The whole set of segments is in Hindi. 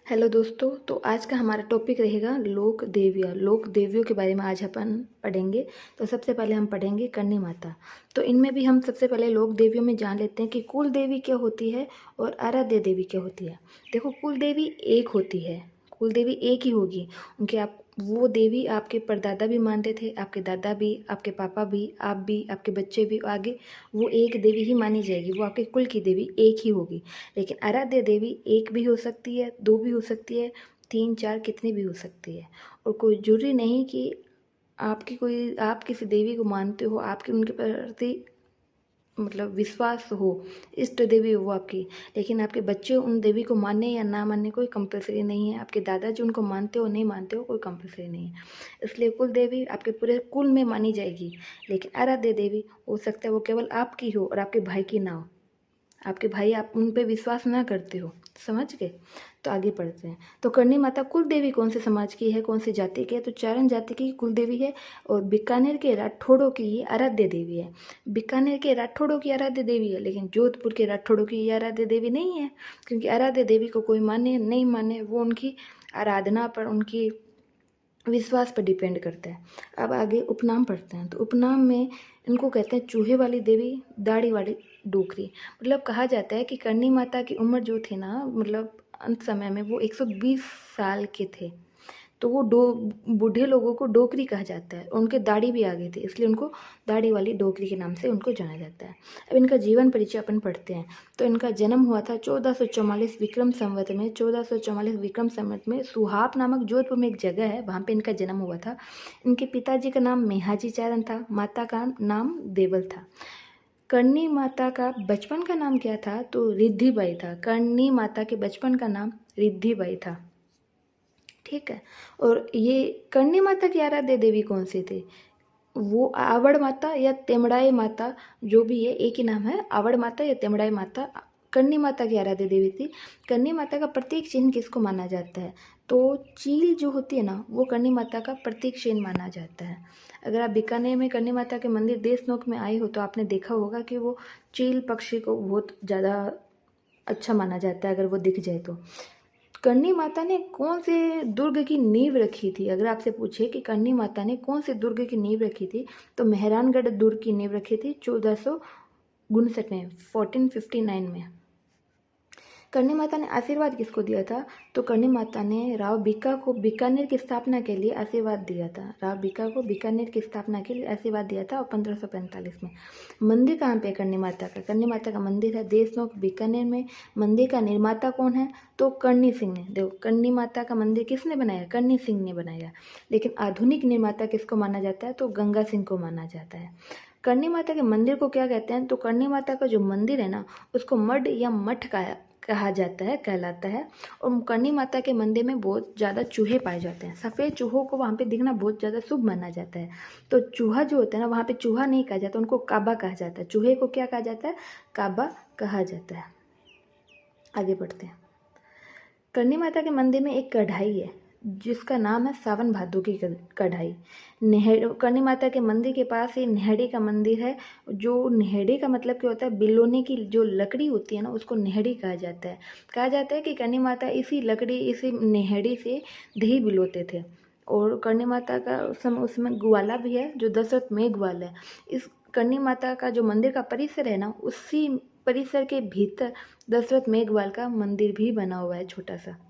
हेलो दोस्तों, तो आज का हमारा टॉपिक रहेगा लोक देवियाँ। लोक देवियों के बारे में आज अपन पढ़ेंगे। तो सबसे पहले हम पढ़ेंगे करणी माता। तो इनमें भी हम सबसे पहले लोक देवियों में जान लेते हैं कि कुल देवी क्या होती है और आराध्य देवी क्या होती है। देखो, कुल देवी एक होती है, कुल देवी एक ही होगी। उनके आप वो देवी आपके परदादा भी मानते थे, आपके दादा भी, आपके पापा भी, आप भी, आपके बच्चे भी, आगे वो एक देवी ही मानी जाएगी। वो आपके कुल की देवी एक ही होगी। लेकिन आराध्य देवी एक भी हो सकती है, दो भी हो सकती है, तीन चार कितनी भी हो सकती है। और कोई जरूरी नहीं कि आप किसी देवी को मानते हो, आपके उनके प्रति मतलब विश्वास हो, इष्ट देवी हो आपकी, लेकिन आपके बच्चे उन देवी को माने या ना माने कोई कंपलसरी नहीं है। आपके दादाजी उनको मानते हो नहीं मानते हो कोई कंपलसरी नहीं है। इसलिए कुल देवी आपके पूरे कुल में मानी जाएगी। लेकिन आराध्य देवी हो सकता है वो केवल आपकी हो और आपके भाई की ना हो। आपके भाई, आप उन पे विश्वास ना करते हो, समझ गए। तो आगे पढ़ते हैं। तो करणी माता कुल देवी कौन से समाज की है, कौन सी जाति की है? तो चारण जाति की कुल देवी है और बीकानेर के राठौड़ों की ये आराध्य देवी है। बीकानेर के राठौड़ों की आराध्य देवी है, लेकिन जोधपुर के राठौड़ों की ये आराध्य देवी नहीं है। क्योंकि आराध्य देवी को कोई माने नहीं माने, वो उनकी आराधना पर, उनकी विश्वास पर डिपेंड करता है। अब आगे उपनाम पढ़ते हैं। तो उपनाम में इनको कहते हैं चूहे वाली देवी, दाढ़ी वाली डोकरी। मतलब कहा जाता है कि करणी माता की उम्र जो थी ना, मतलब अंत समय में वो 120 साल के थे। तो वो बूढ़े लोगों को डोकरी कहा जाता है। उनके दाढ़ी भी आ गई थी, इसलिए उनको दाढ़ी वाली डोकरी के नाम से उनको जाना जाता है। अब इनका जीवन परिचय अपन पढ़ते हैं। तो इनका जन्म हुआ था 1444 विक्रम संवत में। 1444 विक्रम संवत में सुहाप नामक जोधपुर में एक जगह है, वहाँ पे इनका जन्म हुआ था। इनके पिताजी का नाम मेहाजी चारण था, माता का नाम देवल था। करणी माता का बचपन का नाम क्या था? तो रिद्धिबाई था। करणी माता के बचपन का नाम रिद्धिबाई था। ठीक है। और ये करणी माता की आराध्य देवी कौन सी थी? वो आवड़ माता या तेमड़ाई माता, जो भी है एक ही नाम है, आवड़ माता या तेमड़ाई माता करणी माता की आराध्य देवी थी। करणी माता का प्रतीक चिन्ह किसको माना जाता है? तो चील जो होती है ना, वो करणी माता का प्रतीक चिन्ह माना जाता है। अगर आप बीकानेर में करणी माता के मंदिर देशनोक में आए हो तो आपने देखा होगा कि वो चील पक्षी को बहुत ज़्यादा अच्छा माना जाता है अगर वो दिख जाए तो। करणी माता ने कौन से दुर्ग की नींव रखी थी? अगर आपसे पूछे कि करणी माता ने कौन से दुर्ग की नींव रखी थी, तो मेहरानगढ़ दुर्ग की नींव रखी थी 1459 में, 1459 में। करणी माता ने आशीर्वाद किसको दिया था? तो करणी माता ने राव बीका को बीकानेर की स्थापना के लिए आशीर्वाद दिया था। राव बीका को बीकानेर की स्थापना के लिए आशीर्वाद दिया था और 1545 में। मंदिर कहाँ पे? करणी माता का, करणी माता का मंदिर है देशनोक बीकानेर में। मंदिर का निर्माता कौन है? तो करणी सिंह ने। देखो, करणी माता का मंदिर किसने बनाया? करणी सिंह ने बनाया। लेकिन आधुनिक निर्माता किसको माना जाता है? तो गंगा सिंह को माना जाता है। करणी माता के मंदिर को क्या कहते हैं? तो करणी माता का जो मंदिर है ना, उसको मड या मठ का कहा जाता है, कहलाता है। और करणी माता के मंदिर में बहुत ज़्यादा चूहे पाए जाते हैं। सफ़ेद चूहों को वहाँ पे दिखना बहुत ज़्यादा शुभ माना जाता है। तो चूहा जो होता है ना, वहाँ पे चूहा नहीं कहा जाता, उनको काबा कहा जाता है। चूहे को क्या कहा जाता है? काबा कहा जाता है। आगे बढ़ते हैं। करणी माता के मंदिर में एक कढ़ाई है जिसका नाम है सावन भादो की कढ़ाई। करणी माता के मंदिर के पास ही नेहड़ी का मंदिर है। जो नेहड़ी का मतलब क्या होता है? बिलोने की जो लकड़ी होती है ना, उसको नेहड़ी कहा जाता है। कहा जाता है कि करणी माता इसी लकड़ी, इसी नेहड़ी से दही बिलोते थे। और करणी माता का उसमें ग्वाला भी है, जो दशरथ में ग्वाला है। इस करणी माता का जो मंदिर का परिसर है ना, उसी परिसर के भीतर दशरथ मेघवाल का मंदिर भी बना हुआ है, छोटा सा।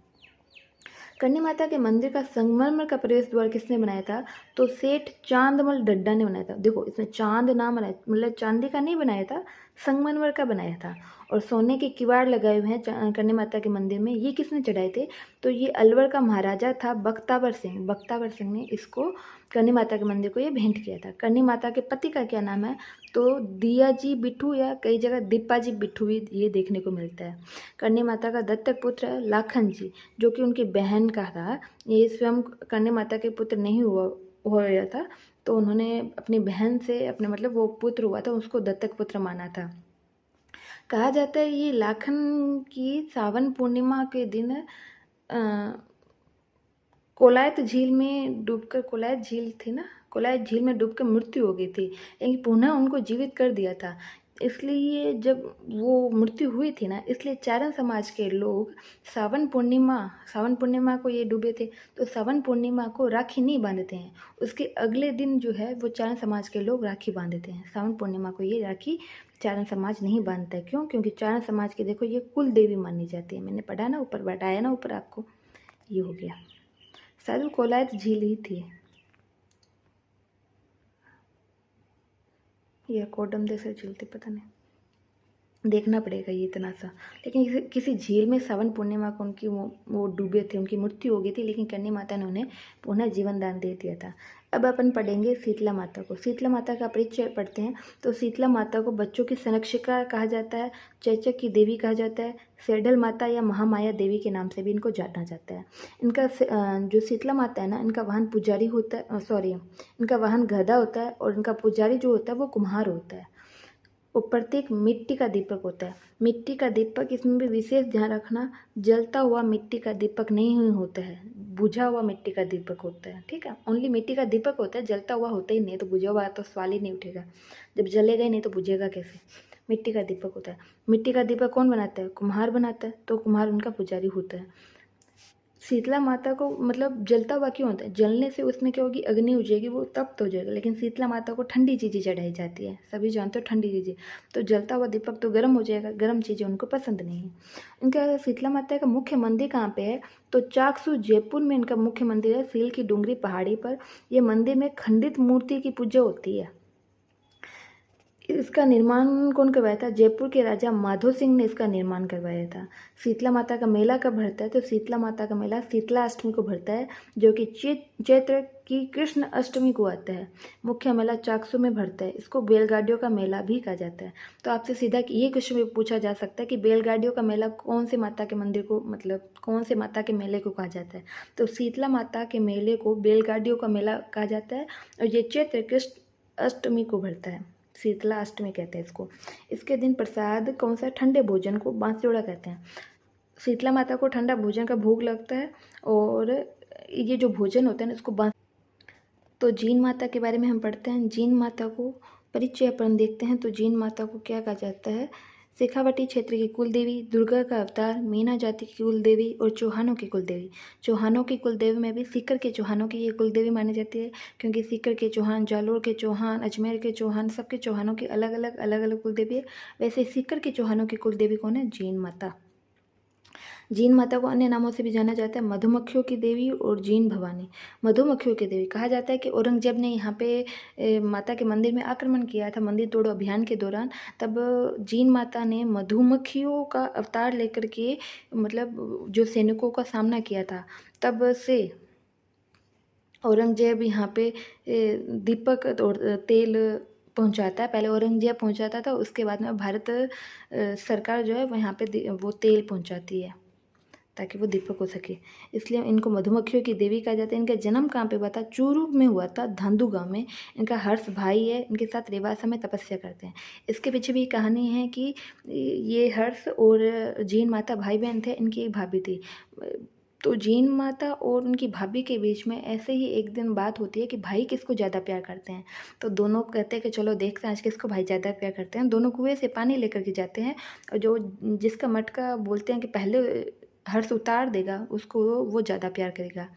करणी माता के मंदिर का संगमरमर का प्रवेश द्वार किसने बनाया था? तो सेठ चांदमल डड्डा ने बनाया था। देखो, इसमें चांद नाम बनाया, मतलब चांदी का नहीं बनाया था, संगमरमर का बनाया था। और सोने के किवाड़ लगाए हुए हैं करणी माता के मंदिर में। ये किसने चढ़ाए थे? तो ये अलवर का महाराजा था बख्तावर सिंह। बख्तावर सिंह ने इसको, करणी माता के मंदिर को ये भेंट किया था। करणी माता के पति का क्या नाम है? तो दियाजी बिट्ठू, या कई जगह दीपाजी बिट्ठू भी ये देखने को मिलता है। करणी माता का दत्तक पुत्र है लाखन जी, जो कि उनकी बहन का था। ये स्वयं करणी माता के पुत्र नहीं हो गया था, तो उन्होंने अपनी बहन से, अपने मतलब वो पुत्र हुआ था, उसको दत्तक पुत्र माना था। कहा जाता है ये लाखन की सावन पूर्णिमा के दिन कोलायत झील में डूबकर, कोलायत झील थी ना, कोलायत झील में डूबकर मृत्यु हो गई थी, लेकिन पुनः उनको जीवित कर दिया था। इसलिए जब वो मृत्यु हुई थी ना, इसलिए चारण समाज के लोग सावन पूर्णिमा को ये डूबे थे, तो सावन पूर्णिमा को राखी नहीं बांधते हैं। उसके अगले दिन जो है वो चारण समाज के लोग राखी बांधते हैं। सावन पूर्णिमा को ये राखी चारण समाज नहीं बांधता है। क्यों? क्योंकि चारण समाज की देखो ये कुल देवी मानी जाती है। मैंने पढ़ा ना, ऊपर बताया ना ऊपर आपको, ये हो गया। शायद वो कोलायत झील ही थी या कोडम जैसे झील थी, पता नहीं, देखना पड़ेगा ये इतना सा। लेकिन किसी झील में सावन पूर्णिमा को उनकी वो डूबे थे, उनकी मृत्यु हो गई थी, लेकिन करनी माता ने उन्हें पुनः जीवन दान दे दिया था। अब अपन पढ़ेंगे शीतला माता को। शीतला माता का परिचय पढ़ते हैं। तो शीतला माता को बच्चों की संरक्षिका कहा जाता है, चैचक की देवी कहा जाता है, सेडल माता या महामाया देवी के नाम से भी इनको जाना जाता है। इनका जो शीतला माता है ना, इनका वाहन पुजारी होता है, सॉरी, इनका वाहन गधा होता है, और इनका पुजारी जो होता है वो कुम्हार होता है। वो प्रत्येक मिट्टी का दीपक होता है। मिट्टी का दीपक, इसमें भी विशेष ध्यान रखना, जलता हुआ मिट्टी का दीपक नहीं होता है, बुझा हुआ मिट्टी का दीपक होता है। ठीक है, ओनली मिट्टी का दीपक होता है, जलता हुआ होता ही नहीं। तो बुझा हुआ तो सवाल ही नहीं उठेगा, जब जलेगा ही नहीं तो बुझेगा कैसे। मिट्टी का दीपक होता है। मिट्टी का दीपक कौन बनाता है? कुम्हार बनाता है, तो कुम्हार उनका पुजारी होता है। शीतला माता को मतलब जलता हुआ क्यों होता है? जलने से उसमें क्या होगी, अग्नि हो जाएगी, वो तप्त हो जाएगा। लेकिन शीतला माता को ठंडी चीज़ें चढ़ाई जाती है, सभी जानते हो ठंडी चीज़ें। तो जलता हुआ दीपक तो गर्म हो जाएगा, गर्म चीज़ें उनको पसंद नहीं है। इनका शीतला माता का मुख्य मंदिर कहाँ पे है? तो चाकसू जयपुर में इनका मुख्य मंदिर है, सील की डूंगरी पहाड़ी पर। ये मंदिर में खंडित मूर्ति की पूजा होती है। इसका निर्माण कौन करवाया था? जयपुर के राजा माधो सिंह ने इसका निर्माण करवाया था। शीतला माता का मेला कब भरता है? तो शीतला माता का मेला शीतला अष्टमी को भरता है, जो कि चैत्र की कृष्ण अष्टमी को आता है। मुख्य मेला चाकसू में भरता है। इसको बैलगाड़ियों का मेला भी कहा जाता है। तो आपसे सीधा ये क्वेश्चन पूछा जा सकता है कि बैलगाड़ियों का मेला कौन से माता के मंदिर को, मतलब कौन से माता के मेले को कहा जाता है? तो शीतला माता के मेले को बैलगाड़ियों का मेला कहा जाता है, और ये चैत्र कृष्ण अष्टमी को भरता है। शीतला अष्टमी कहते हैं इसको। इसके दिन प्रसाद कौन सा? ठंडे भोजन को बांसजोड़ा कहते हैं। शीतला माता को ठंडा भोजन का भोग लगता है, और ये जो भोजन होता है ना, इसको बांस। तो जीन माता के बारे में हम पढ़ते हैं। जीन माता को परिचय अपन देखते हैं। तो जीन माता को क्या कहा जाता है? शेखावटी क्षेत्र की कुल देवी, दुर्गा का अवतार, मीना जाति की कुल देवी, और चौहानों की कुल देवी। चौहानों की कुल देवी में भी सीकर के चौहानों की ये कुल देवी मानी जाती है, क्योंकि सीकर के चौहान, जालोर के चौहान, अजमेर के चौहान, सबके चौहानों की अलग अलग कुल देवी है। वैसे सीकर के चौहानों की कुल देवी कौन है? जीन माता। जीन माता को अन्य नामों से भी जाना जाता है, मधुमक्खियों की देवी और जीन भवानी। मधुमक्खियों की देवी कहा जाता है कि औरंगजेब ने यहाँ पे माता के मंदिर में आक्रमण किया था, मंदिर तोड़ो अभियान के दौरान। तब जीन माता ने मधुमक्खियों का अवतार लेकर के, मतलब जो सैनिकों का सामना किया था। तब से औरंगजेब यहाँ पे दीपक और तेल पहुँचाता है। पहले औरंगजेब पहुँचाता था, उसके बाद में भारत सरकार जो है वो यहाँ पे वो तेल पहुँचाती है, ताकि वो दीपक हो सके। इसलिए इनको मधुमक्खियों की देवी कहा जाता है। इनका जन्म कहाँ पे हुआ था? चूरू में हुआ था, धांधु गांव में। इनका हर्ष भाई है, इनके साथ रेवासा में तपस्या करते हैं। इसके पीछे भी कहानी है कि ये हर्ष और जीन माता भाई बहन थे, इनकी एक भाभी थी। तो जीन माता और उनकी भाभी के बीच में ऐसे ही एक दिन बात होती है कि भाई किसको ज़्यादा प्यार करते हैं। तो दोनों कहते हैं कि चलो देखते हैं आज किसको भाई ज़्यादा प्यार करते हैं। दोनों कुएं से पानी लेकर के जाते हैं, और जो जिसका मटका बोलते हैं कि पहले हर्ष उतार देगा, उसको वो ज़्यादा प्यार करेगा।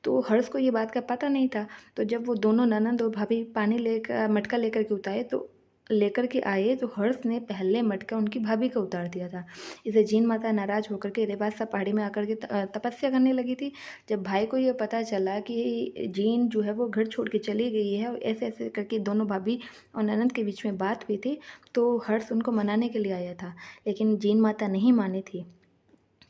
तो हर्ष को ये बात का पता नहीं था। तो जब वो दोनों ननंद और भाभी पानी लेकर मटका लेकर के उतारे, तो लेकर के आए, तो हर्ष ने पहले मटका उनकी भाभी का उतार दिया था। इसे जीन माता नाराज होकर के रेवासा पहाड़ी में आकर के तपस्या करने लगी थी। जब भाई को ये पता चला कि जीन जो है वो घर छोड़ के चली गई है, और ऐसे ऐसे करके दोनों भाभी और ननंद के बीच में बात हुई थी, तो हर्ष उनको मनाने के लिए आया था। लेकिन जीन माता नहीं मानी थी।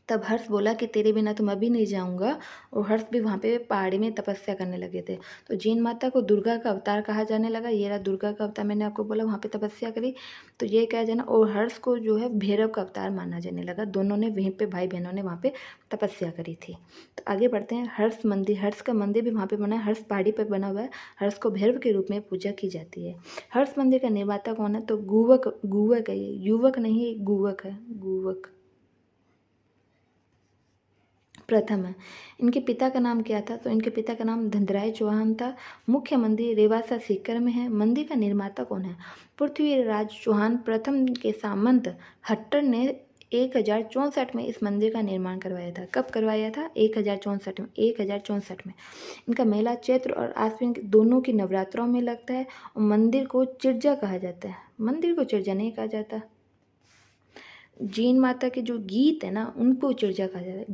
तब हर्ष बोला कि तेरे बिना तो मैं भी नहीं जाऊंगा, और हर्ष भी वहाँ पे पहाड़ी में तपस्या करने लगे थे। तो जीन माता को दुर्गा का अवतार कहा जाने लगा। ये रहा दुर्गा का अवतार, मैंने आपको बोला वहाँ पे तपस्या करी, तो ये कहा जाना। और हर्ष को जो है भैरव का अवतार माना जाने लगा। दोनों ने वहीं पे, भाई बहनों ने वहाँ पे तपस्या करी थी। तो आगे बढ़ते हैं। हर्ष मंदिर, हर्ष का मंदिर भी वहाँ पे बना है। हर्ष पहाड़ी पर बना हुआ है। हर्ष को भैरव के रूप में पूजा की जाती है। हर्ष मंदिर का निर्माता कौन है? तो गुवक है। ये युवक नहीं, गुवक है, गुवक। प्रथम है। इनके पिता का नाम क्या था? तो इनके पिता का नाम धनराय चौहान था। मुख्य मंदिर रेवासा सीकर में है। मंदिर का निर्माता कौन है? पृथ्वीराज चौहान प्रथम के सामंत हट्टर ने 1064 में इस मंदिर का निर्माण करवाया था। कब करवाया था? 1064 में। 1064 में। इनका मेला चैत्र और आश्विन दोनों की नवरात्रों में लगता है और मंदिर को चिरजा कहा जाता है। मंदिर को चिरजा नहीं कहा जाता। जीन माता के जो गीत है ना, उनको चिरजा कहा जाता है।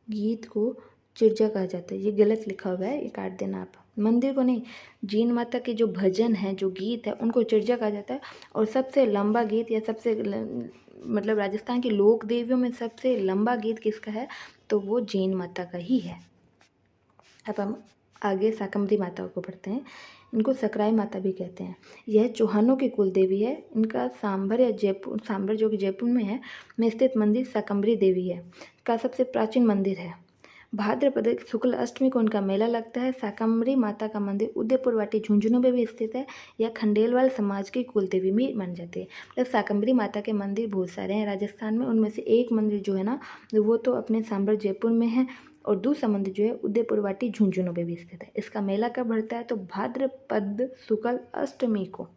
गीत को चिरजा कहा जाता है। ये गलत लिखा हुआ है, ये काट देना आप। मंदिर को नहीं, जीन माता के जो भजन है, जो गीत है, उनको चिरजा कहा जाता है। और सबसे लंबा गीत या मतलब राजस्थान की लोक देवियों में सबसे लंबा गीत किसका है? तो वो जीन माता का ही है। अब हम आगे शाकंभरी माता को पढ़ते हैं। इनको सकराई माता भी कहते हैं। यह चौहानों की कुल देवी है। इनका सांभर या जयपुर, सांभर जो कि जयपुर में है, में स्थित मंदिर शाकंभरी देवी है का सबसे प्राचीन मंदिर है। भाद्रपद शुक्ल अष्टमी को उनका मेला लगता है। शाकंभरी माता का मंदिर उदयपुर वाटी झुंझुनू में भी स्थित है। यह खंडेलवाल समाज की कुल देवी भी मानी जाती है। मतलब शाकंभरी माता के मंदिर बहुत सारे हैं राजस्थान में। उनमें से एक मंदिर जो है ना, वो तो अपने सांभर जयपुर में है और दूसरा मंदिर जो है उदयपुर वाटी झुंझुनू में भी स्थित है। इसका मेला कब बढ़ता है? तो भाद्रपद शुक्ल अष्टमी को।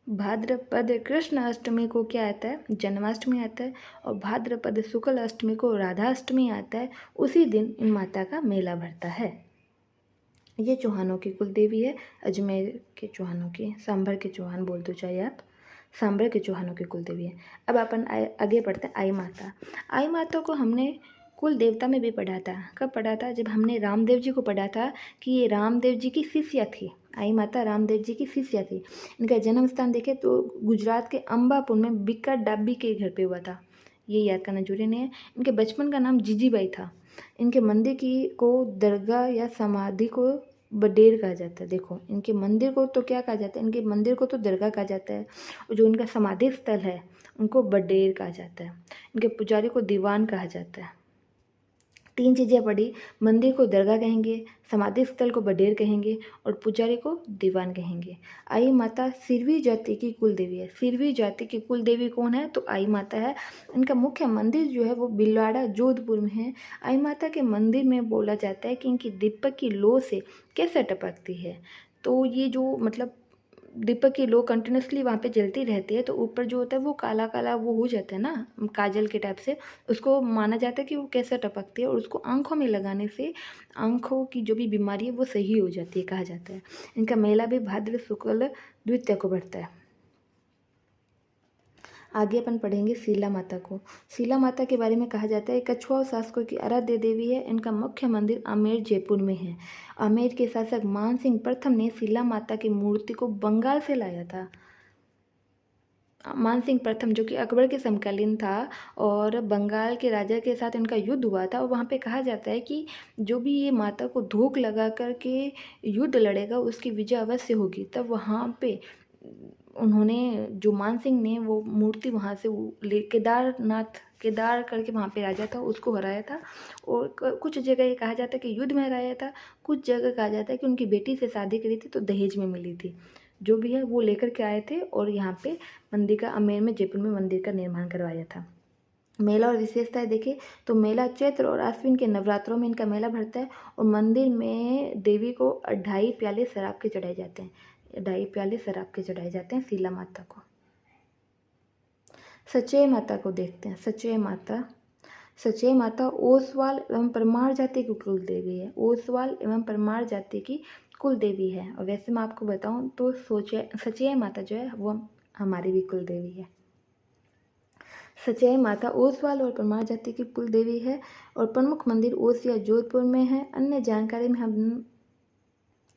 भाद्रपद कृष्ण अष्टमी को क्या आता है? जन्माष्टमी आता है। और भाद्रपद शुक्ल अष्टमी को राधाष्टमी आता है। उसी दिन इन माता का मेला भरता है। ये चौहानों की कुल देवी है। अजमेर के चौहानों की, सांभर के चौहान बोल दो चाहे आप, सांभर के चौहानों की कुल देवी है। अब अपन आगे बढ़ते हैं। आई माता। आई माता को हमने कुल देवता में भी पढ़ा था। कब पढ़ा था? जब हमने रामदेव जी को पढ़ा था कि ये रामदेव जी की शिष्या थी। आई माता रामदेव जी की शिष्या थी। इनका जन्म स्थान देखें तो गुजरात के अंबापुर में बिक्का डाबी के घर पे हुआ था। ये याद करना जरूरी नहीं है। इनके बचपन का नाम जीजीबाई था। इनके मंदिर की को दरगाह या समाधि को बडेर कहा जाता है। देखो, इनके मंदिर को तो क्या कहा जाता है? इनके मंदिर को तो दरगाह कहा जाता है और जो इनका समाधि स्थल है उनको बडेर कहा जाता है। इनके पुजारी को दीवान कहा जाता है। 3 चीज़ें पढ़ी। मंदिर को दरगाह कहेंगे, समाधि स्थल को बडेर कहेंगे और पुजारी को दीवान कहेंगे। आई माता सिरवी जाति की कुल देवी है। सिरवी जाति की कुल देवी कौन है? तो आई माता है। इनका मुख्य मंदिर जो है वो बिलवाड़ा जोधपुर में है। आई माता के मंदिर में बोला जाता है कि इनकी दीपक की लो से कैसे टपकती है। तो ये जो मतलब दीपक की लो कंटिन्यूसली वहाँ पे जलती रहती है तो ऊपर जो होता है वो काला काला वो हो जाता है ना, काजल के टाइप से। उसको माना जाता है कि वो कैसे टपकती है और उसको आंखों में लगाने से आंखों की जो भी बीमारी है वो सही हो जाती है, कहा जाता है। इनका मेला भी भाद्र शुक्ल द्वितीया को बढ़ता है। आगे अपन पढ़ेंगे शीला माता को। शीला माता के बारे में कहा जाता है कछुआ और शासकों की आराध्य देवी है। इनका मुख्य मंदिर आमेर जयपुर में है। आमेर के शासक मानसिंह प्रथम ने शीला माता की मूर्ति को बंगाल से लाया था। मानसिंह प्रथम जो कि अकबर के समकालीन था और बंगाल के राजा के साथ इनका युद्ध हुआ था और वहाँ पे कहा जाता है कि जो भी ये माता को धूप लगा कर के युद्ध लड़ेगा उसकी विजय अवश्य होगी। तब वहाँ पे उन्होंने, जो मानसिंह ने वो मूर्ति वहाँ से केदार करके वहाँ पे राजा था उसको हराया था। और कुछ जगह ये कहा जाता है कि युद्ध में हराया था, कुछ जगह कहा जाता है कि उनकी बेटी से शादी करी थी तो दहेज में मिली थी। जो भी है वो लेकर के आए थे और यहाँ पे मंदिर का आमेर में जयपुर में मंदिर का निर्माण करवाया था। मेला और विशेषताएं देखें तो मेला चैत्र और आश्विन के नवरात्रों में इनका मेला भरता है और मंदिर में देवी को 2.5 प्याले शराब के चढ़ाए जाते हैं। 2.5 प्याले शराब के चढ़ाए जाते हैं शीला माता को। सचेय माता को देखते हैं। सचेय माता ओसवाल एवं परमार जाति की कुल देवी है। ओसवाल एवं परमार जाति की कुल देवी है। और वैसे मैं आपको बताऊं तो सचेय माता जो है वो हमारी भी कुल देवी है। सचेय माता ओसवाल और परमार जाति की कुल देवी है और प्रमुख मंदिर ओस या जोधपुर में है। अन्य जानकारी में हम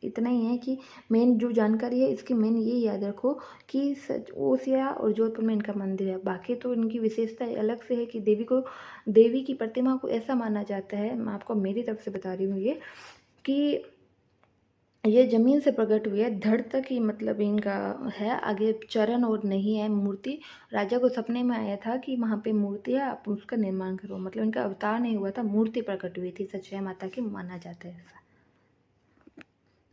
इतना ही है कि मेन जो जानकारी है इसकी मेन ये याद रखो कि ओसिया और जोधपुर में इनका मंदिर है। बाकी तो इनकी विशेषता अलग से है कि देवी की प्रतिमा को ऐसा माना जाता है, मैं आपको मेरी तरफ से बता रही हूँ ये, कि ये जमीन से प्रकट हुई है, धड़ तक ही मतलब इनका है, आगे चरण और नहीं है मूर्ति। राजा को सपने में आया था कि वहाँ पे मूर्ति है, आप उसका निर्माण करो। मतलब इनका अवतार नहीं हुआ था, मूर्ति प्रकट हुई थी। सचेय माता की माना जाता है ऐसा।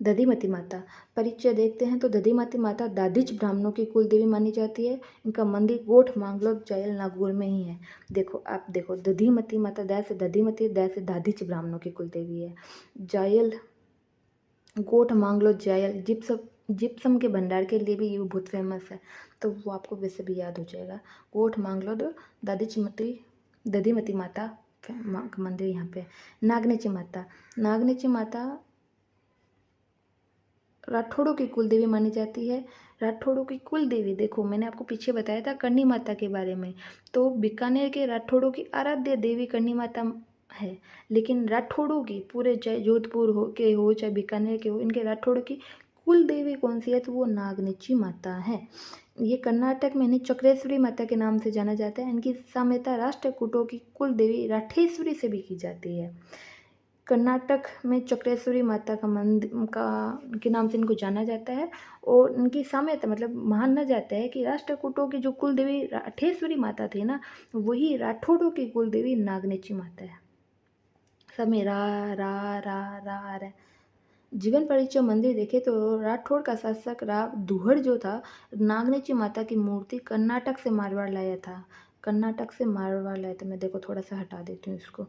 दधिमती माता परिचय देखते हैं तो दधिमती माता दादिच ब्राह्मणों की कुल देवी मानी जाती है। इनका मंदिर गोठ मांगलोद जायल नागौर में ही है। देखो आप देखो, दधिमती माता दया से दधिमती, दया से दादिच ब्राह्मणों की कुल देवी है। जायल गोठ मांगलोद जायल जिप्सम के भंडार के लिए भी ये बहुत फेमस है, तो वो आपको वैसे भी याद हो जाएगा। गोठ मांगलोद दधिमती माता का मंदिर यहाँ पे। नागनेची माता राठौड़ों की कुल देवी मानी जाती है। राठौड़ों की कुल देवी, देखो मैंने आपको पीछे बताया था करणी माता के बारे में, तो बीकानेर के राठौड़ों की आराध्य देवी करणी माता है। लेकिन राठौड़ों की पूरे चाहे जोधपुर हो चाहे बीकानेर के हो, इनके राठौड़ों की कुल देवी कौन सी है, तो वो नागनेची माता है। ये कर्नाटक में इन्हें चक्रेश्वरी माता के नाम से जाना जाता है। इनकी साम्यता राष्ट्रकूटों की कुल देवी राठेश्वरी से भी की जाती है। कर्नाटक में चक्रेश्वरी माता का मंदिर के नाम से इनको जाना जाता है, और इनकी साम्यता मतलब माना जाता है कि राष्ट्रकूटों की जो कुल देवी राठेश्वरी माता थी ना, वही राठौड़ों की कुल देवी नागनेची माता है। सब में रा रा रा रा रा। जीवन परिचय मंदिर देखे तो राठौड़ का शासक राव दुहड़ जो था, नागनेची माता की मूर्ति कर्नाटक से मारवाड़ लाया था। कर्नाटक से मारवाड़ लाया था, मैं देखो थोड़ा सा हटा देती हूँ इसको।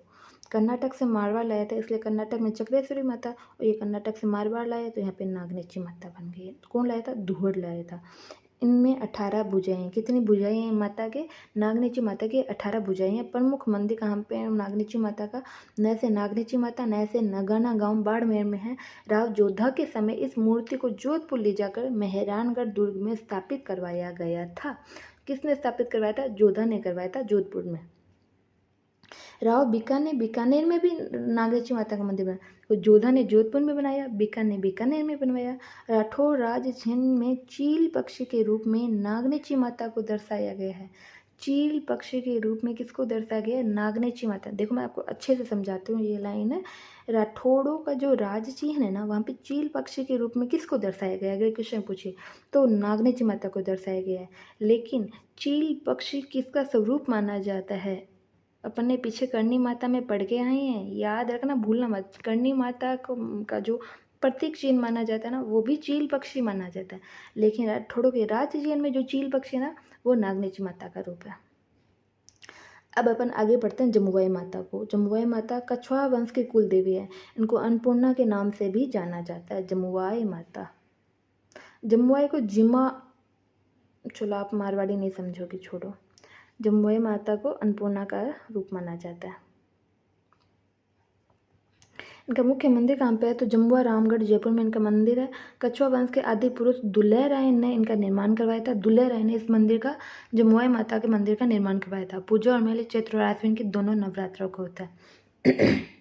कर्नाटक से मारवाड़ लाया था, इसलिए कर्नाटक में चक्रेश्वरी माता, और ये कर्नाटक से मारवाड़ लाया तो यहाँ पे नागनेची माता बन गई। कौन लाया था? दुहड़ लाया था। इनमें 18 भुजाएं, कितनी भुजाएं हैं माता के? नागनेची माता की 18 भुजाएं हैं। प्रमुख मंदिर कहाँ पे है नागनेची माता का? नए से नागनेची माता, नए से नगाना गांव बाड़मेर में है। राव जोधा के समय इस मूर्ति को जोधपुर ले जाकर मेहरानगढ़ दुर्ग में स्थापित करवाया गया था। किसने स्थापित करवाया था? जोधा ने करवाया था, जोधपुर में। राव बीकानेर में भी नागेची माता का मंदिर बना, तो जोधा ने जोधपुर में बनाया, बीकानेर में बनवाया। राठौर राज चिन्ह में चील पक्षी के रूप में नागनेची माता को दर्शाया गया है। चील पक्षी के रूप में किसको दर्शाया गया है? नागनेची माता। देखो मैं आपको अच्छे से समझाती हूँ ये लाइन है। राठौड़ों का जो राज चिन्ह है ना, वहाँ पे चील पक्षी के रूप में किसको दर्शाया गया है? अगर क्वेश्चन पूछे तो नागनेची माता को दर्शाया गया है। लेकिन चील पक्षी किसका स्वरूप माना जाता है? अपन ने पीछे करणी माता में पढ़ के आए हैं, याद रखना, भूलना मत। करणी माता को का जो प्रतीक चिन्ह माना जाता है ना, वो भी चील पक्षी माना जाता है। लेकिन राठौड़ों के राज चिन्ह में जो चील पक्षी है ना, वो नागनेची माता का रूप है। अब अपन आगे बढ़ते हैं जमुआई माता को। जमुआई माता कछवा वंश की कुल देवी है। इनको अन्नपूर्णा के नाम से भी जाना जाता है। जमुआई माता, जमुआई को जिमा, चलो आप मारवाड़ी नहीं समझोगे, छोड़ो। जमुआई माता को अन्नपूर्णा का रूप माना जाता है। इनका मुख्य मंदिर कहाँ पे है? तो जम्बुआ रामगढ़ जयपुर में इनका मंदिर है। कछुआ वंश के आदि पुरुष दुल्लह राय ने इनका निर्माण करवाया था। दुल्लह राय ने इस मंदिर का, जमुआई माता के मंदिर का निर्माण करवाया था। पूजा और मेले चैत्र और आश्विन के दोनों नवरात्रों को होता है।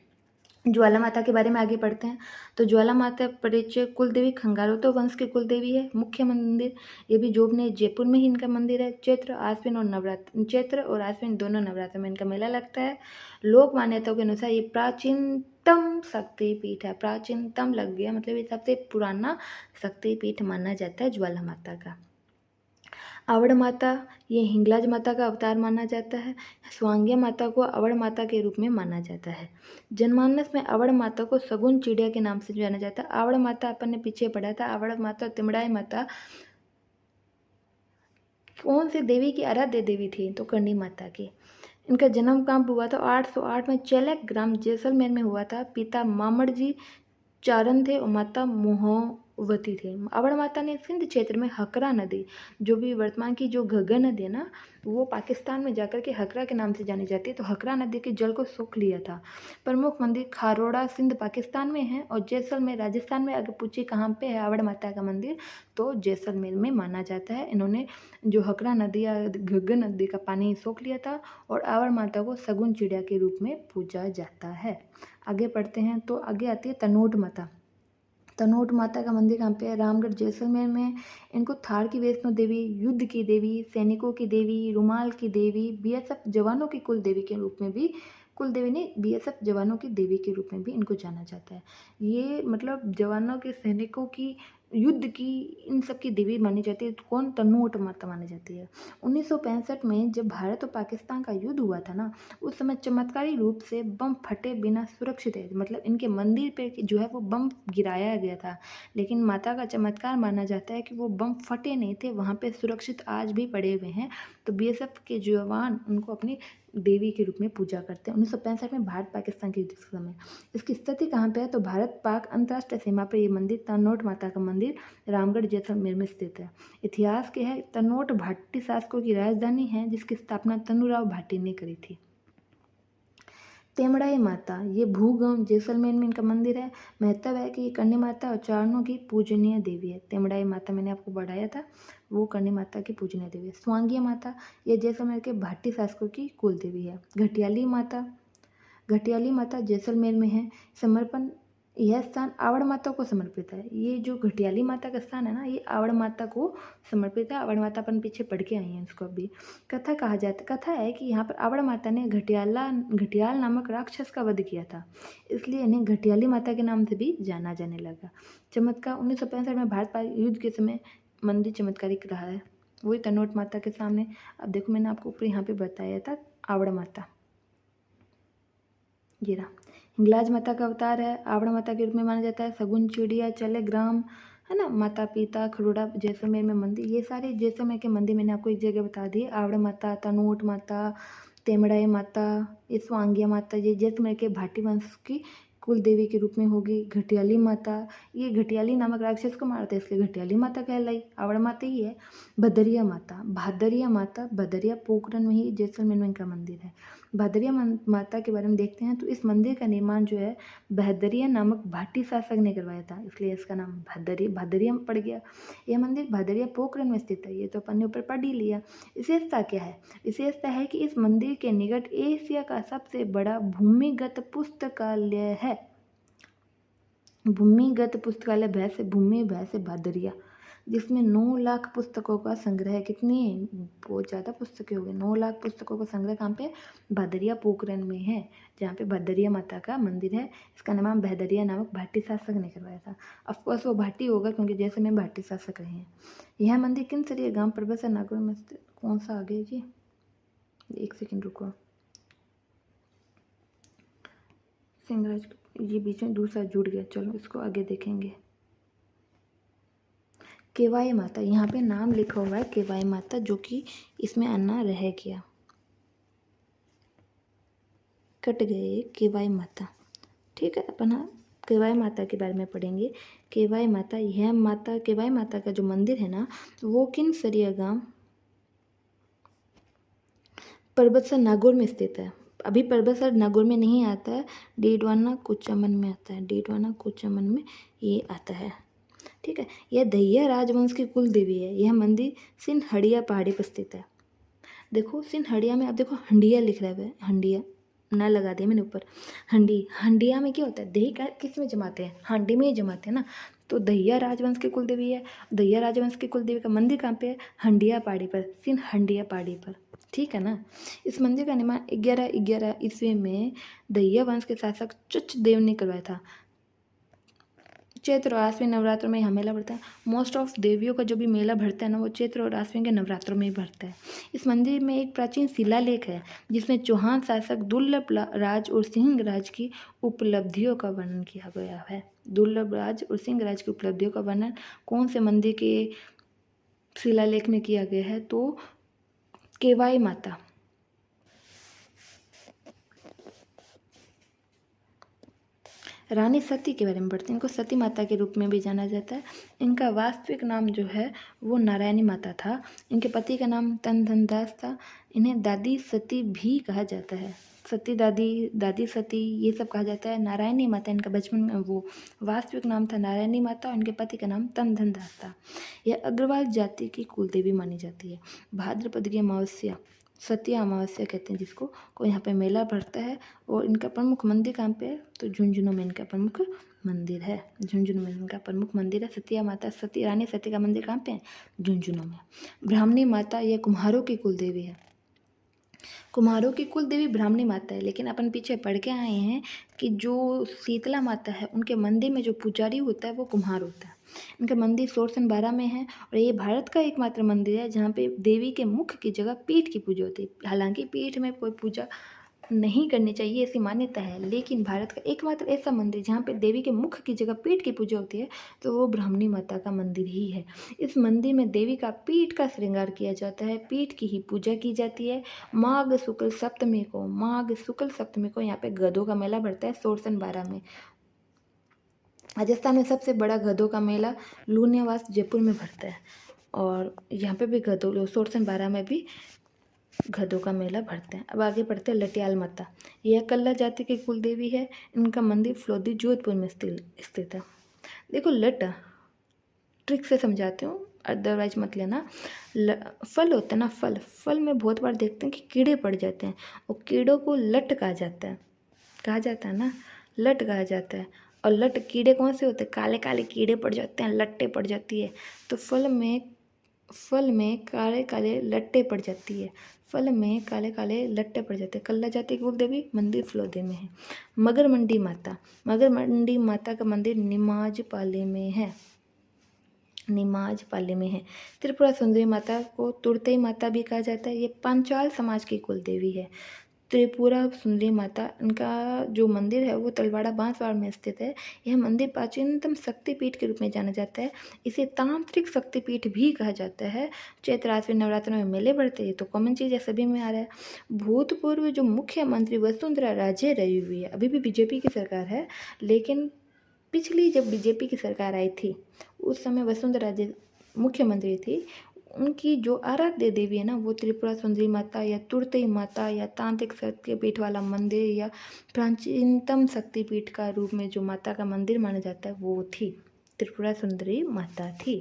ज्वाला माता के बारे में आगे पढ़ते हैं। तो ज्वाला माता परिचय कुल देवी खंगारोतो वंश की कुल देवी है। मुख्य मंदिर ये भी जोब ने जयपुर में ही इनका मंदिर है। चैत्र और आश्विन दोनों नवरात्र में इनका मेला लगता है। लोक मान्यताओं के अनुसार ये प्राचीनतम शक्तिपीठ है। प्राचीनतम लग गया, मतलब ये सबसे पुराना शक्तिपीठ माना जाता है ज्वाला माता का। आवड़ माता, ये हिंगलाज माता का अवतार माना जाता है। स्वांग्या माता को अवड़ माता के रूप में माना जाता है। जनमानस में अवड़ माता को सगुन चिड़िया के नाम से जाना जाता है। आवड़ माता अपन ने पीछे पढ़ा था। आवड़ माता, तिमड़ाई माता कौन सी देवी की आराध्य देवी थी? तो करणी माता की। इनका जन्म कहाँ हुआ था? 808 में चेलक ग्राम जैसलमेर में हुआ था। पिता मामड़ जी चारण थे और माता मोहवती थे। अवड़ माता ने सिंध क्षेत्र में हकरा नदी, जो भी वर्तमान की जो घग्गर नदी है ना, वो पाकिस्तान में जाकर के हकरा के नाम से जानी जाती है। तो हकरा नदी के जल को सोख लिया था। प्रमुख मंदिर खारोड़ा सिंध पाकिस्तान में है, और जैसलमेर राजस्थान में। अगर पूछिए कहाँ पे है अवड़ माता का मंदिर, तो जैसलमेर में माना जाता है। इन्होंने जो हकरा नदी या घग्गर नदी का पानी सोख लिया था, और अवड़ माता को सगुन चिड़िया के रूप में पूजा जाता है। आगे पढ़ते हैं तो आगे आती है तनोट माता। तनोट माता का मंदिर कहाँ पे है? रामगढ़ जैसलमेर में। इनको थार की वैष्णो देवी, युद्ध की देवी, सैनिकों की देवी, रुमाल की देवी, बीएसएफ जवानों की कुल देवी के रूप में भी, कुल देवी ने बीएसएफ जवानों की देवी के रूप में भी इनको जाना जाता है। ये मतलब जवानों के, सैनिकों की युद्ध की इन सब की देवी मानी जाती है। कौन? तनोट माता मानी जाती है। 1965 में जब भारत और पाकिस्तान का युद्ध हुआ था ना, उस समय चमत्कारी रूप से बम फटे बिना सुरक्षित है, मतलब इनके मंदिर पे जो है वो बम गिराया गया था, लेकिन माता का चमत्कार माना जाता है कि वो बम फटे नहीं थे, वहाँ पे सुरक्षित आज भी पड़े हुए हैं। तो बीएसएफ के जवान उनको अपनी देवी के रूप में पूजा करते हैं। 1965 में भारत पाकिस्तान के युद्ध के समय इसकी स्थिति कहाँ पे है? तो भारत पाक अंतर्राष्ट्रीय सीमा पर ये मंदिर तनोट माता का मंदिर रामगढ़ जैसलमेर में स्थित है। इतिहास के है, तनोट भाटी शासकों की राजधानी है जिसकी स्थापना तनुराव भाटी ने करी थी। तेमड़ाई माता, ये भूगांव जैसलमेर में इनका मंदिर है। महत्व है कि ये करणी माता और चारणों की पूजनीय देवी है। तेमड़ाई माता मैंने आपको बढ़ाया था, वो करणी माता की पूजनीय देवी है। स्वांगिया माता, ये जैसलमेर के भाटी शासकों की कुल देवी है। घटियाली माता, घटियाली माता जैसलमेर में है। समर्पण, यह स्थान आवड़ माता को समर्पित है। ये जो घटियाली माता का स्थान है ना, ये आवड़ माता को समर्पित है। आवड़ माता अपन पीछे पढ़ के आई हैं इसको अभी। कथा कहा जाता, कथा है कि यहाँ पर आवड़ माता ने घटियाल नामक राक्षस का वध किया था, इसलिए इन्हें घटियाली माता के नाम से भी जाना जाने लगा। चमत्कार, 1965 में भारत पाक युद्ध के समय मंदिर चमत्कारिक रहा है, वही तनोट माता के सामने। अब देखो मैंने आपको ऊपर यहाँ पे बताया था आवड़ माता, ये रहा। हिंगलाज माता का अवतार है, आवड़ माता के रूप में माना जाता है। सगुन चिड़िया चले ग्राम, है ना, माता पिता खरोड़ा जैसलमेर में मंदिर, ये सारे जैसलमेर के मंदिर मैंने आपको एक जगह बता दिए। आवड़ माता, तनोट माता, तेमड़ाई माता, ये स्वांगिया माता, ये जैसलमेर के भाटी वंश की कुल देवी के रूप में होगी। घटियाली माता, ये घटियाली नामक राक्षस को मारते हैं इसलिए घटियाली माता कहलाई, आवड़ माता ही है। भदरिया माता, भादरिया माता, भदरिया पोखरण में ही जैसलमेर में इनका मंदिर है। भादरिया माता के बारे में देखते हैं तो इस मंदिर का निर्माण जो है भादरिया नामक भाटी शासक ने करवाया था, इसलिए इसका नाम भादरिया पड़ गया। यह मंदिर भादरिया पोखरण में स्थित है, ये तो अपन ने ऊपर पढ़ ही लिया। विशेषता क्या है? विशेषता है कि इस मंदिर के निकट एशिया का सबसे बड़ा भूमिगत पुस्तकालय है। भूमिगत पुस्तकालय भूमि भैंस भादरिया, जिसमें 9 लाख पुस्तकों का संग्रह है। कितनी? बहुत ज़्यादा पुस्तकें हो गई। 9 लाख पुस्तकों का संग्रह कहाँ पे? भादरिया पोखरण में है, जहाँ पे भादरिया माता का मंदिर है। इसका नाम भादरिया नामक भाटी शासक ने करवाया था। ऑफकोर्स वो भाटी होगा क्योंकि जैसे में भाटी शासक रहे हैं। यह मंदिर किन सरिया गाँव परबसा नागौर में स्थित, कौन सा आगे जी, एक सेकेंड रुको, सिंगराज, ये बीच में दूसरा जुड़ गया, चलो इसको आगे देखेंगे। केवाई माता, यहाँ पे नाम लिखा हुआ है केवाई माता, जो कि इसमें अन्ना रह गया, कट गए केवाई माता। ठीक है, अपन केवाई माता के बारे में पढ़ेंगे। केवाई माता, यह माता केवाई माता का जो मंदिर है ना, वो किन सरिया गांव परबतसर नागौर में स्थित है। अभी परबतसर नागौर में नहीं आता है, डीडवाना कुचामन में आता है, डीडवाना कुचामन में ये आता है। ठीक है, यह दहिया राजवंश की कुल देवी है। यह मंदिर सिनहड़िया पहाड़ी पर स्थित है। देखो सिनहड़िया में, अब देखो हंडिया लिख रहा है, हंडिया ना लगा दिया मैंने ऊपर। हंडिया में क्या होता है? दही का किस में जमाते हैं? हांडी में ही जमाते हैं ना। तो दहिया राजवंश की कुल देवी है। दहिया राजवंश की कुल देवी का मंदिर कहाँ पे है? हंडिया पहाड़ी पर, सिनहंडिया पहाड़ी पर। ठीक है ना। इस मंदिर का निर्माण 1111 ईस्वी में दहिया वंश के शासक चुच देव ने करवाया था। चैत्र और आश्विन नवरात्रों में यहाँ मेला भरता है। मोस्ट ऑफ देवियों का जो भी मेला भरता है ना, वो चैत्र और आश्विन के नवरात्रों में ही भरता है। इस मंदिर में एक प्राचीन शिलालेख है जिसमें चौहान शासक दुर्लभ राज और सिंह राज की उपलब्धियों का वर्णन किया गया है। दुर्लभ राज और सिंह राज की उपलब्धियों का वर्णन कौन से मंदिर के शिलालेख में किया गया है? तो केवाई माता। रानी सती के बारे में पढ़ते हैं। इनको सती माता के रूप में भी जाना जाता है। इनका वास्तविक नाम जो है वो नारायणी माता था। इनके पति का नाम तनधनदास था। इन्हें दादी सती भी कहा जाता है। सती दादी, दादी सती, ये सब कहा जाता है। नारायणी माता इनका बचपन में वो वास्तविक नाम था नारायणी माता, और इनके पति का नाम तनधनदास था। यह अग्रवाल जाति की कुल देवी मानी जाती है। भाद्रपद की अमावस्या, सतिया अमावस्या कहते हैं जिसको, को यहाँ पे मेला भरता है। और इनका प्रमुख मंदिर कहाँ पे है? तो झुंझुनू में इनका प्रमुख मंदिर है। झुंझुनू में इनका प्रमुख मंदिर है। सतिया माता, सती रानी सती का मंदिर कहाँ पे है? झुंझुनू में। ब्राह्मणी माता, यह कुम्हारों की कुल देवी है। कुम्हारों की कुल देवी ब्राह्मणी माता है, लेकिन अपन पीछे पढ़ के आए हैं कि जो शीतला माता है उनके मंदिर में जो पुजारी होता है वो कुम्हार होता है। इनका मंदिर सोरसन बारा में है और ये भारत का एकमात्र मंदिर है जहाँ पे देवी के मुख की जगह पीठ की पूजा होती है। हालांकि पीठ में कोई पूजा नहीं करनी चाहिए ऐसी मान्यता है, लेकिन भारत का एकमात्र ऐसा मंदिर जहाँ पे देवी के मुख की जगह पीठ की पूजा होती है तो वो ब्राह्मणी माता का मंदिर ही है। इस मंदिर में देवी का पीठ का श्रृंगार किया जाता है, पीठ की ही पूजा की जाती है। माघ शुक्ल सप्तमी को यहाँ पे गधों का मेला भरता है सोरसन बारा में। राजस्थान में सबसे बड़ा गधों का मेला लूनियावास जयपुर में भरता है और यहाँ पे भी गधों सोरसन बारा में भी गधों का मेला भरते हैं। अब आगे बढ़ते हैं लटियाल माता। यह कल्ला जाति की कुल देवी है। इनका मंदिर फलोदी जोधपुर में स्थित है। देखो लट ट्रिक से समझाती हूँ, अदरवाइज मत लेना। फल होता है ना, फल में बहुत बार देखते हैं कि कीड़े पड़ जाते हैं और कीड़ों को लट कहा जाता है ना, लट कहा जाता है। और लट कीड़े कौन से होते हैं? काले काले कीड़े पड़ जाते हैं, लट्टे पड़ जाती है। तो फल में काले काले लट्टे पड़ जाती है, फल में काले काले लट्टे पड़ जाते हैं। कल्ला जाति की कुल देवी मंदिर फलोदे में है। मगर मंडी माता का मंदिर निमाज पाली में है। त्रिपुरा सुंदरी माता को तुरतई माता भी कहा जाता है। ये पांचाल समाज की कुल देवी है। त्रिपुरा सुंदरी माता, इनका जो मंदिर है वो तलवाड़ा बांसवाड़ा में स्थित है। यह मंदिर प्राचीनतम शक्तिपीठ के रूप में जाना जाता है। इसे तांत्रिक शक्तिपीठ भी कहा जाता है। चैत्र आश्विन नवरात्र में मेले बढ़ते हैं, तो कॉमन चीज़ है, सभी में आ रहा है। भूतपूर्व जो मुख्यमंत्री वसुंधरा राजे रही हुई है, अभी भी बीजेपी की सरकार है, लेकिन पिछली जब बीजेपी की सरकार आई थी उस समय वसुंधरा राजे मुख्यमंत्री थी। उनकी जो आराध्य देवी है ना, वो त्रिपुरा सुंदरी माता या तुरतई माता या तांत्रिक शक्तिपीठ वाला मंदिर या प्राचीनतम शक्तिपीठ का रूप में जो माता का मंदिर माना जाता है वो थी, त्रिपुरा सुंदरी माता थी।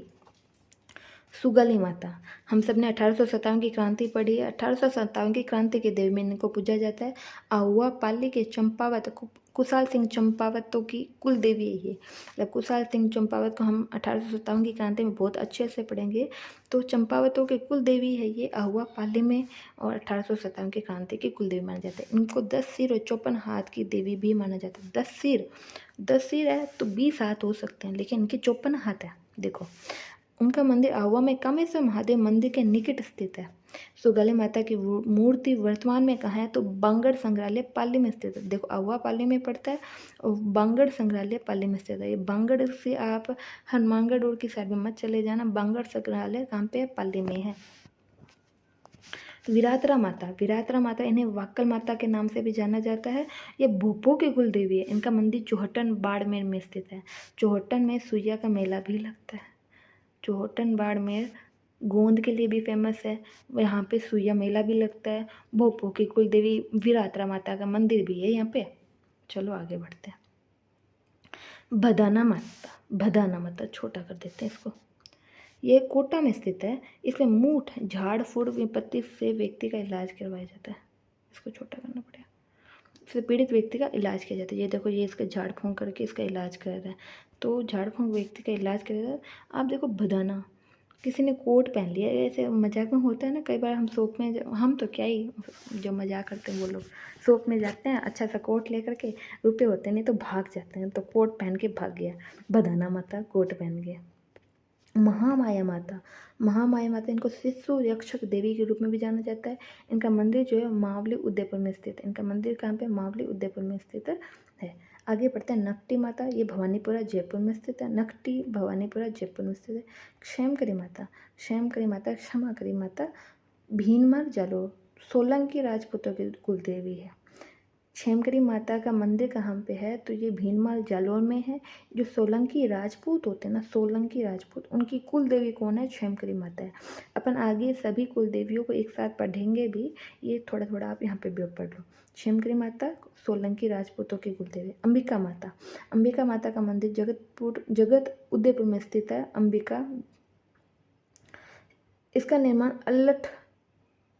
सुगली माता, हम सब ने 1857 की क्रांति पढ़ी है। 1857 की क्रांति के देव में इनको पूजा जाता है। आहुआ पाली के चंपावत कुशाल सिंह चंपावतों की कुल देवी है ये। मतलब कुशाल सिंह चंपावत को हम 1857 की क्रांति में बहुत अच्छे से पढ़ेंगे। तो चंपावतों की कुल देवी है ये आहुआ पाली में, और 1857 की क्रांति की कुल देवी माना जाता है। इनको 10 सिर और 54 हाथ की देवी भी माना जाता है। 10 सिर है तो 20 हाथ हो सकते हैं, लेकिन इनके 54 हाथ है। देखो, उनका मंदिर आहुआ में कामेश्वर महादेव मंदिर के निकट स्थित है। सुगली माता की मूर्ति वर्तमान में कहाँ है? तो बांगड़ संग्रहालय पाली में स्थित है। देखो, आहुआ पाली में पड़ता है और बांगड़ संग्रहालय पाली में स्थित है। ये बांगड़ से आप हनुमानगढ़ रोड की साइड में मत चले जाना। बांगड़ संग्रहालय कहाँ पे है? पाली में है। विरातरा माता, इन्हें वाक्कल माता के नाम से भी जाना जाता है। ये भोपो की कुल देवी है। इनका मंदिर चौहटन बाड़मेर में स्थित है। चौहटन में सुइया का मेला भी लगता है। चौहटन बाड़मेर गोंद के लिए भी फेमस है, यहाँ पे सुइया मेला भी लगता है। भोपो की कुल देवी विरातरा माता का मंदिर भी है यहाँ पे। चलो आगे बढ़ते हैं। भदाना माता, छोटा कर देते हैं इसको। ये कोटा में स्थित है। इसमें मूठ झाड़ फूड़ विपत्ति से व्यक्ति का इलाज करवाया जाता है। इसको छोटा करना पड़ेगा। इससे पीड़ित व्यक्ति का इलाज किया जाता है। ये देखो, ये इसका झाड़ फूंक करके इसका इलाज कर रहा है। तो झाड़ फूंक व्यक्ति का इलाज करेगा। आप देखो, भदाना, किसी ने कोट पहन लिया, ऐसे मजाक में होता है ना कई बार। हम शॉप में, हम तो क्या ही जो मजाक करते हैं वो लोग शॉप में जाते हैं, अच्छा सा कोट लेकर के, रुपये होते नहीं तो भाग जाते हैं। तो कोट पहन के भाग गया, भदाना माता कोट पहन गया। महामाया माता, इनको शिशु रक्षक देवी के रूप में भी जाना जाता है। इनका मंदिर जो है मावली उदयपुर में स्थित है। इनका मंदिर कहाँ पे? मावली उदयपुर में स्थित है। आगे बढ़ते हैं। नकटी माता, ये भवानीपुरा जयपुर में स्थित है। नकटी भवानीपुरा जयपुर में स्थित है। क्षेमकरी माता भीनमार जालोर सोलंकी राजपूतों की कुल देवी है। क्षेमकरी माता का मंदिर कहाँ पे है? तो ये भीनमाल जालोर में है। जो सोलंकी राजपूत होते हैं ना, सोलंकी राजपूत, उनकी कुल देवी कौन है? क्षेमकरी माता है। अपन आगे सभी कुल देवियों को एक साथ पढ़ेंगे भी, ये थोड़ा थोड़ा आप यहाँ पे भी पढ़ लो। क्षेमकरी माता सोलंकी राजपूतों की कुल देवी। अंबिका माता का मंदिर जगत उदयपुर में स्थित है। अंबिका, इसका निर्माण अल्लठ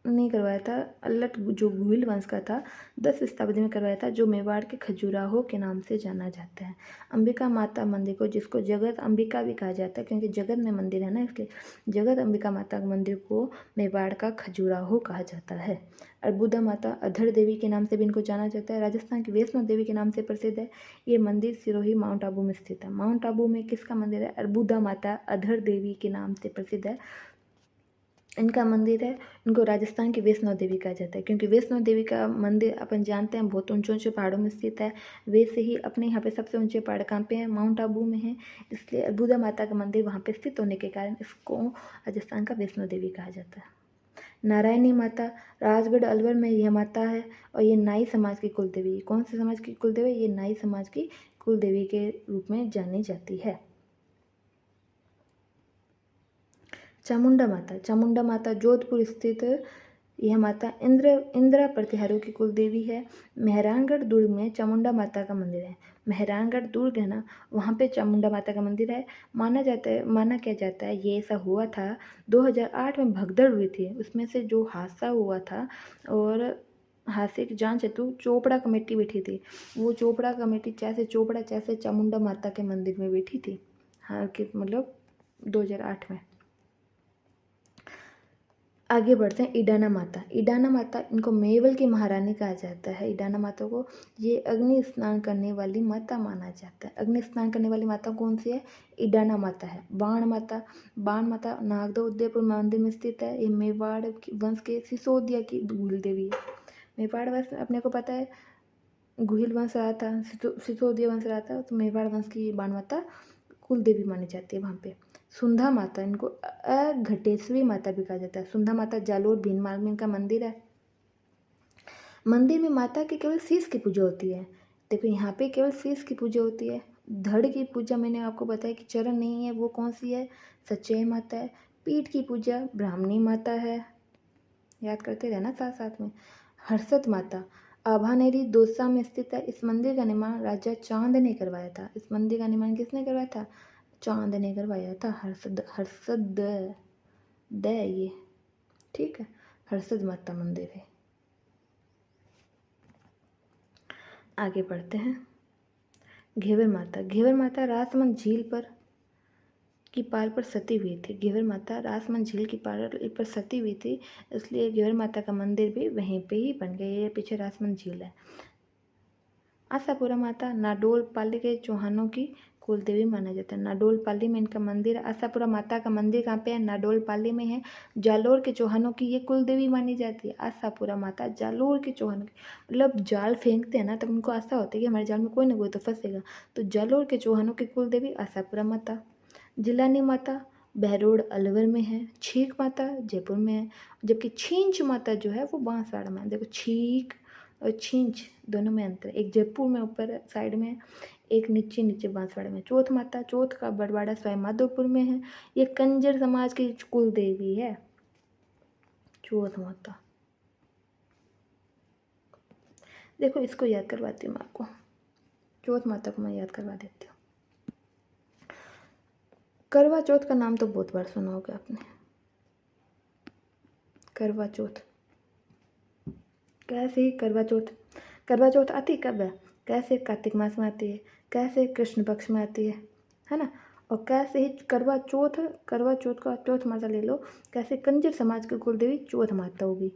नहीं करवाया था, अल्लट जो गुहिल वंश का था 10 शताब्दी में करवाया था, जो मेवाड़ के खजुराहो के नाम से जाना जाता है। अंबिका माता मंदिर को, जिसको जगत अंबिका भी कहा जाता है क्योंकि जगत में मंदिर है ना, इसलिए जगत अंबिका माता मंदिर को मेवाड़ का खजुराहो कहा जाता है। अर्बुदा माता अधर देवी के नाम से भी इनको जाना जाता है। राजस्थान की वैष्णो देवी के नाम से प्रसिद्ध है। ये मंदिर सिरोही माउंट आबू में स्थित है। माउंट आबू में किसका मंदिर है? अर्बुदा माता अधर देवी के नाम से प्रसिद्ध है, इनका मंदिर है। इनको राजस्थान की वैष्णो देवी कहा जाता है क्योंकि वैष्णो देवी का मंदिर अपन जानते हैं बहुत ऊंचे ऊंचे पहाड़ों में स्थित है। वैसे ही अपने यहाँ पे सबसे ऊंचे पहाड़ कहाँ पे हैं? माउंट आबू में है, इसलिए अर्बुदा माता का मंदिर वहाँ पे स्थित होने के कारण इसको राजस्थान का वैष्णो देवी कहा जाता है। नारायणी माता राजगढ़ अलवर में यह माता है और ये नाई समाज की कुल देवी। कौन से समाज की कुल देवी? ये नाई समाज की कुल देवी के रूप में जानी जाती है। चामुंडा माता जोधपुर स्थित यह माता इंदिरा प्रतिहारों की कुल देवी है। मेहरानगढ़ दुर्ग में चामुंडा माता का मंदिर है। मेहरानगढ़ दुर्ग है ना, वहाँ पे चामुंडा माता का मंदिर है। माना क्या जाता है ये ऐसा हुआ था 2008 में भगदड़ हुई थी, उसमें से जो हादसा हुआ था और हादसे की जांच हेतु चोपड़ा कमेटी बैठी थी। वो चोपड़ा कमेटी चाहे चामुंडा माता के मंदिर में बैठी थी, हाँ कि मतलब 2008 में। आगे बढ़ते हैं। ईडाना माता इनको मेवल की महारानी कहा जाता है। ईडाना माता को ये अग्नि स्नान करने वाली माता माना जाता है। अग्नि स्नान करने वाली माता कौन सी है? ईडाना माता है। बाण माता नागदा उदयपुर मंदिर में स्थित है। ये मेवाड़ वंश के सिसोदिया की गुहिल देवी है। मेवाड़ वंश अपने को पता है गुहिल वंश रहा था, सिसोदिया वंश रहा था, तो मेवाड़ वंश की बाण माता कुल देवी मानी जाती है वहाँ पे। सुंधा माता, इनको अघटेश्वरी माता भी कहा जाता है। सुंधा माता जालोर भीनमाल में इनका मंदिर है। मंदिर में माता की केवल शीश की पूजा होती है। देखो यहाँ पे केवल शीश की पूजा होती है। धड़ की पूजा मैंने आपको बताया कि चरण नहीं है, वो कौन सी है? सचेय माता है। पीठ की पूजा ब्राह्मणी माता है, याद करते रहना साथ साथ में। हर्षद माता आभानेरी दोसा में स्थित है। इस मंदिर का निर्माण राजा चांद ने करवाया था। इस मंदिर का निर्माण किसने करवाया था? चांद ने करवाया था। हर्षद ये ठीक है, हर्षद माता मंदिर है। आगे बढ़ते हैं। घेवर माता रासमंद झील की पार पर सती हुई थी। घेवर माता रासमंद झील की पार पर सती हुई थी, इसलिए घेवर माता का मंदिर भी वहीं पे ही बन गया। ये पीछे रासमंद झील है। आशापुरा माता नाडोल पाली के चौहानों की कुल देवी माना जाता है। नाडोल पाली में इनका मंदिर है। आशापुरा माता का मंदिर कहाँ पे है? नाडोल पाली में है। जालोर के चौहानों की ये कुल देवी मानी जाती है। आशापुरा माता जालोर के चौहानों की, मतलब जाल फेंकते हैं ना तब उनको आशा होती है कि हमारे जाल में कोई ना कोई तो फंसेगा, तो जालोर के चौहानों की कुल देवी आशापुरा माता। जिलानी माता बहरोड अलवर में है। छीक माता जयपुर में है, जबकि छींच माता जो है वो बांसवाड़ा में है। देखो छीक और छींच दोनों में अंतर है, एक जयपुर में ऊपर साइड में है, एक नीचे बांसवाड़ा में। चौथ का बड़वाड़ा सवाई माधोपुर में है। ये कंजर समाज की कुल देवी है चौथ माता। देखो इसको याद करवाती हूँ मैं आपको, चौथ माता को मैं याद करवा देती हूँ। करवा चौथ का नाम तो बहुत बार सुना होगा आपने। करवा चौथ कैसे? करवा चौथ आती कब है? कैसे? कार्तिक मास में आती है। कैसे? कृष्ण पक्ष में आती है ना। और कैसे ही करवा चौथ का चौथ माता ले लो, कैसे कंजर समाज की कुल देवी चौथ माता होगी।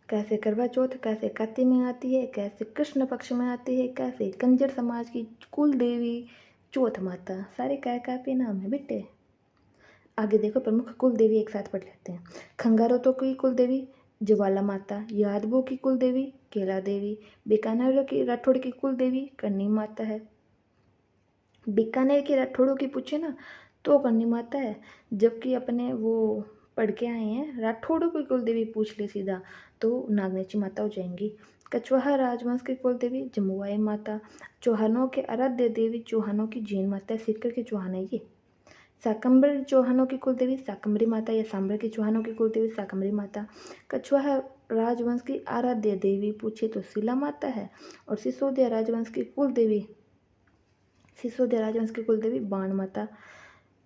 कैसे करवा चौथ, कैसे कार्तिक में आती है, कैसे कृष्ण पक्ष में आती है, कैसे कंजर समाज की कुल देवी चौथ माता। सारे क्या पे नाम है बेटे। आगे देखो प्रमुख कुल देवी एक साथ पढ़ लेते हैं। खंगारों की कुल देवी ज्वाला माता। यादवों की कुल देवी केला देवी। बीकानेर की राठौड़ की कुल देवी करनी माता है। बीकानेर के राठौड़ों की पूछे ना तो करनी माता है, जबकि अपने वो पढ़ के आए हैं राठौड़ों की कुल देवी पूछ ले सीधा तो नागनेची माता हो जाएंगी। कछवाहा राजवंश की कुल देवी जमुआई माता। चौहानों के आराध्य देवी चौहानों की जैन माता, सीकर के चौहान है ये। शाकंभरी चौहानों की कुल देवी शाकंभरी माता या सांभर के चौहानों की कुल देवी शाकंभरी माता। कछवाहा राजवंश की आराध्य देवी पूछे तो शिला माता है। और सिसोदिया राजवंश की कुल देवी बाण माता।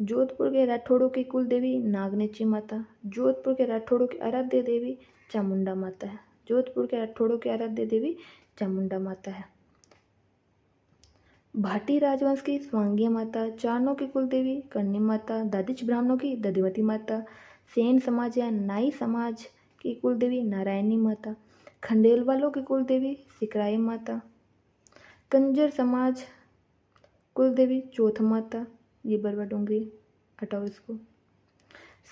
जोधपुर के राठौड़ों की कुल देवी नागनेची माता। जोधपुर के राठौड़ों की आराध्य देवी चामुंडा माता है। जोधपुर के राठौड़ों की आराध्य देवी चामुंडा माता है। भाटी राजवंश की स्वांगी माता। चारणों की कुल देवी कर्णी माता। ददिच ब्राह्मणों की दधिवती माता। सेन समाज या नाई समाज की कुल देवी नारायणी माता। खंडेल वालों की कुल देवी सिकराई माता। कंजर समाज कुल देवी चौथ माता। ये बरवा डोंगरी हटाओ इसको।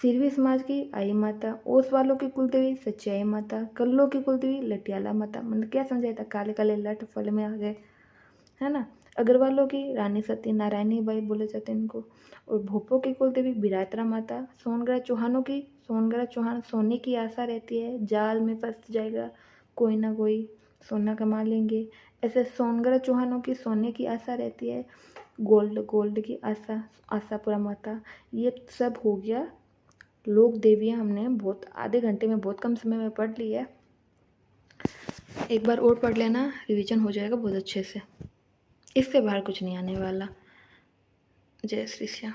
सिरवी समाज की आई माता। ओस वालों की कुल देवी सच्चाई माता। कल्लों की कुल देवी लटियाला माता। मैंने क्या समझाया था, काले काले लट फल में आ गए, है ना। अग्रवालों की रानी सती नारायणी बाई बोले जाते हैं इनको। और भोपों की कुल देवी बिरात्रा माता। सोनगढ़ चौहानों की सोनगढ़ चौहान सोने की आशा रहती है, जाल में फंस जाएगा कोई ना कोई, सोना कमा लेंगे। ऐसे सोनगढ़ चौहानों की सोने की आशा रहती है, गोल्ड की आशा, आशापुरा माता। ये सब हो गया लोक देवियाँ। हमने बहुत आधे घंटे में बहुत कम समय में पढ़ ली है। एक बार और पढ़ लेना, रिवीजन हो जाएगा बहुत अच्छे से। इससे बाहर कुछ नहीं आने वाला। जय श्री श्याम।